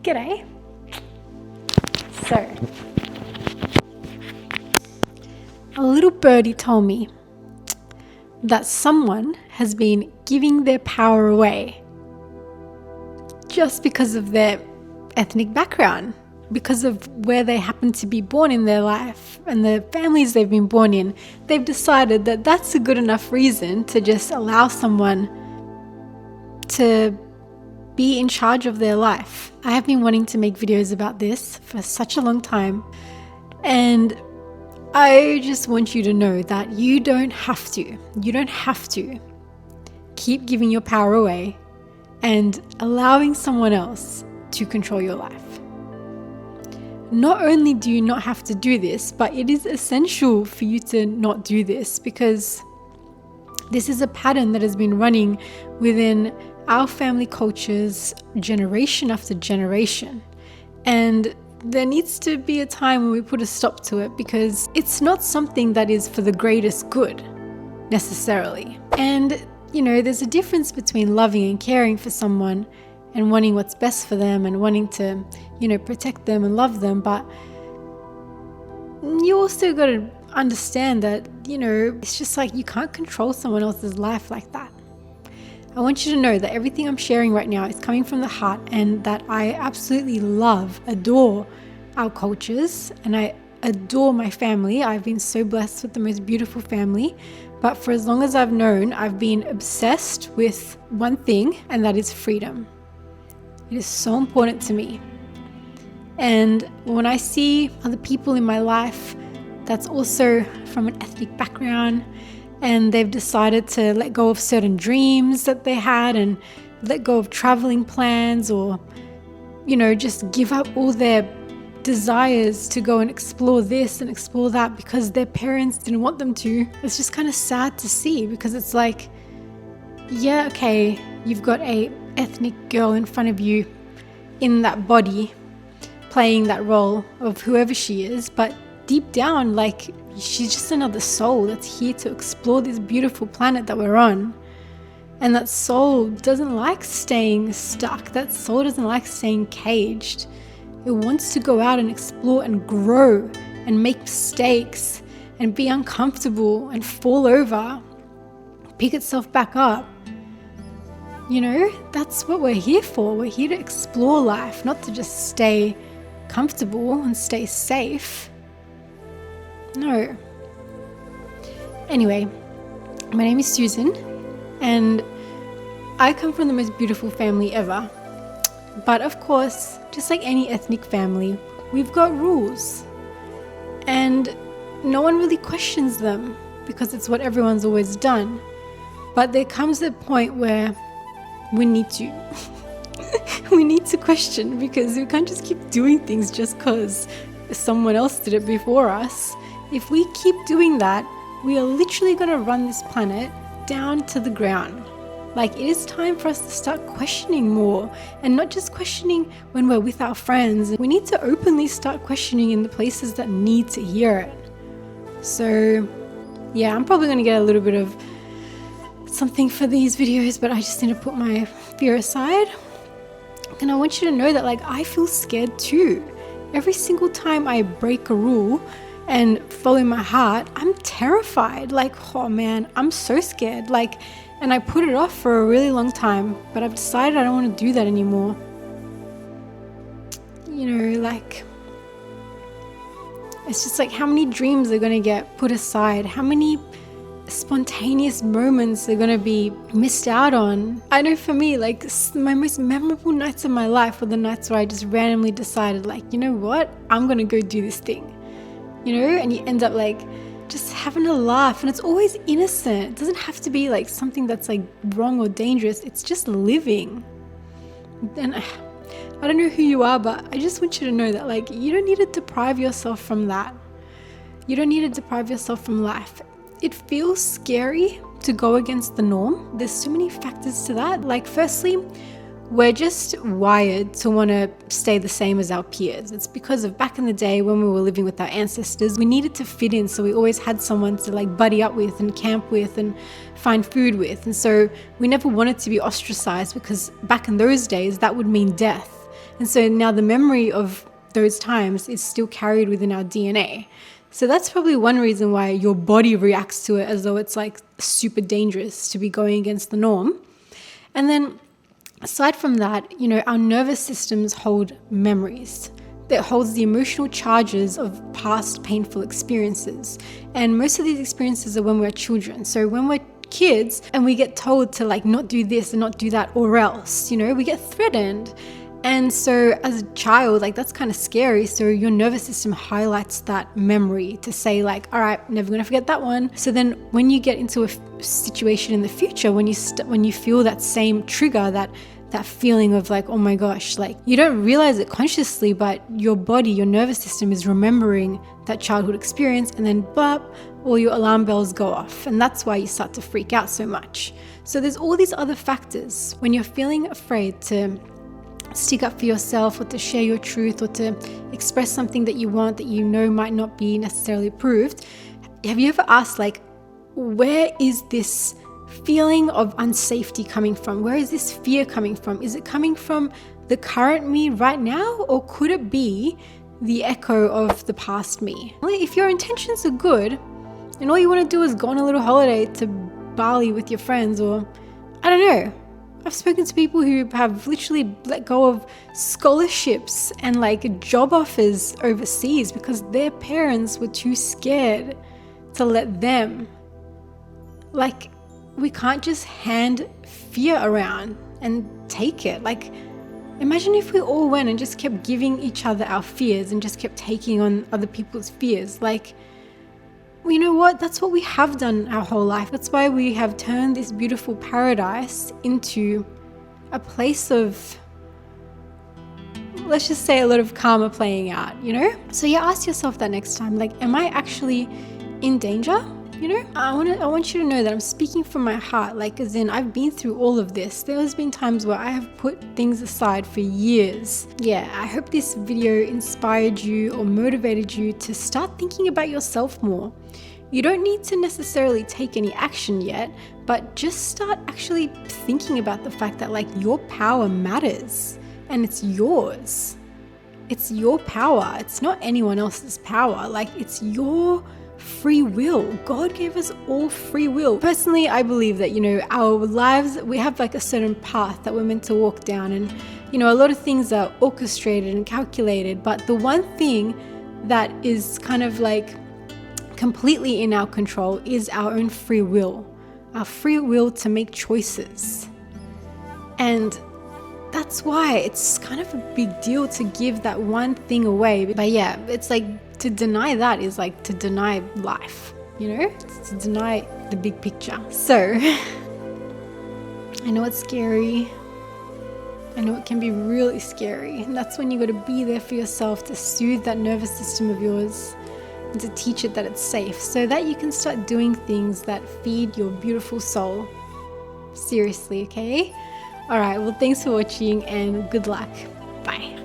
G'day. So, a little birdie told me that someone has been giving their power away just because of their ethnic background, because of where they happen to be born in their life and the families they've been born in. They've decided that that's a good enough reason to just allow someone to be in charge of their life. I have been wanting to make videos about this for such a long time, and I just want you to know that you don't have to keep giving your power away and allowing someone else to control your life. Not only do you not have to do this, but it is essential for you to not do this, because this is a pattern that has been running within our family cultures generation after generation. And there needs to be a time when we put a stop to it, because it's not something that is for the greatest good necessarily. And there's a difference between loving and caring for someone and wanting what's best for them and wanting to, protect them and love them. But you also got to understand that, it's just like you can't control someone else's life like that. I want you to know that everything I'm sharing right now is coming from the heart, and that I absolutely adore our cultures, and I adore my family. I've been so blessed with the most beautiful family. But for as long as I've known, I've been obsessed with one thing, and that is freedom. It is so important to me. And when I see other people in my life that's also from an ethnic background, and they've decided to let go of certain dreams that they had and let go of traveling plans, or, just give up all their desires to go and explore this and explore that because their parents didn't want them to, it's just kind of sad to see, because it's like, yeah, okay, you've got a ethnic girl in front of you in that body playing that role of whoever she is, but deep down, like, she's just another soul that's here to explore this beautiful planet that we're on. And that soul doesn't like staying stuck. That soul doesn't like staying caged. It wants to go out and explore and grow and make mistakes and be uncomfortable and fall over, pick itself back up. That's what we're here for. We're here to explore life, not to just stay comfortable and stay safe. No. Anyway, my name is Susan, and I come from the most beautiful family ever. But of course, just like any ethnic family, we've got rules. And no one really questions them because it's what everyone's always done. But there comes a point where we need to. We need to question, because we can't just keep doing things just because someone else did it before us. If we keep doing that, we are literally going to run this planet down to the ground. Like, it is time for us to start questioning more, and not just questioning when we're with our friends. We need to openly start questioning in the places that need to hear it. So, yeah, I'm probably going to get a little bit of something for these videos, but I just need to put my fear aside. And I want you to know that, like, I feel scared too. Every single time I break a rule and follow my heart, I'm terrified. Like, oh man, I'm so scared. And I put it off for a really long time, but I've decided I don't want to do that anymore. It's just like, how many dreams are going to get put aside? How many spontaneous moments are going to be missed out on? I know for me, like, my most memorable nights of my life were the nights where I just randomly decided, like, you know what? I'm going to go do this thing. And you end up like just having a laugh, and it's always innocent. It doesn't have to be like something that's like wrong or dangerous. It's just living. And I don't know who you are, but I just want you to know that, like, you don't need to deprive yourself from that. You don't need to deprive yourself from life. It feels scary to go against the norm. There's so many factors to that. Like, firstly, we're just wired to want to stay the same as our peers. It's because of back in the day when we were living with our ancestors, we needed to fit in. So we always had someone to like buddy up with and camp with and find food with. And so we never wanted to be ostracized, because back in those days, that would mean death. And so now the memory of those times is still carried within our DNA. So that's probably one reason why your body reacts to it as though it's like super dangerous to be going against the norm. And then aside from that, our nervous systems hold memories. That holds the emotional charges of past painful experiences. And most of these experiences are when we're children. So when we're kids and we get told to like not do this and not do that or else, we get threatened. And so as a child, like that's kind of scary. So your nervous system highlights that memory to say like, all right, never gonna forget that one. So then when you get into a situation in the future, when you feel that same trigger, that feeling of like, oh my gosh, like you don't realize it consciously, but your body, your nervous system is remembering that childhood experience, and then bop, all your alarm bells go off. And that's why you start to freak out so much. So there's all these other factors. When you're feeling afraid to stick up for yourself or to share your truth or to express something that you want that might not be necessarily approved, have you ever asked like, where is this feeling of unsafety coming from? Where is this fear coming from? Is it coming from the current me right now, or could it be the echo of the past me? If your intentions are good and all you want to do is go on a little holiday to Bali with your friends, or I don't know, I've spoken to people who have literally let go of scholarships and like job offers overseas because their parents were too scared to let them. Like, we can't just hand fear around and take it. Like, imagine if we all went and just kept giving each other our fears and just kept taking on other people's fears. Like, well, you know what? That's what we have done our whole life. That's why we have turned this beautiful paradise into a place of, let's just say, a lot of karma playing out, So yeah, ask yourself that next time. Like, am I actually in danger? I want you to know that I'm speaking from my heart, like as in I've been through all of this. There has been times where I have put things aside for years. Yeah, I hope this video inspired you or motivated you to start thinking about yourself more. You don't need to necessarily take any action yet, but just start actually thinking about the fact that like your power matters and it's yours. It's your power. It's not anyone else's power. Like, it's your free will. God gave us all free will. Personally, I believe that, our lives, we have like a certain path that we're meant to walk down, and, a lot of things are orchestrated and calculated, but the one thing that is kind of like completely in our control is our own free will to make choices. And that's why it's kind of a big deal to give that one thing away. But yeah, it's like, to deny that is like to deny life, It's to deny the big picture. So I know it's scary. I know it can be really scary. And that's when you got to be there for yourself to soothe that nervous system of yours and to teach it that it's safe, so that you can start doing things that feed your beautiful soul. Seriously, okay? All right, well, thanks for watching and good luck. Bye.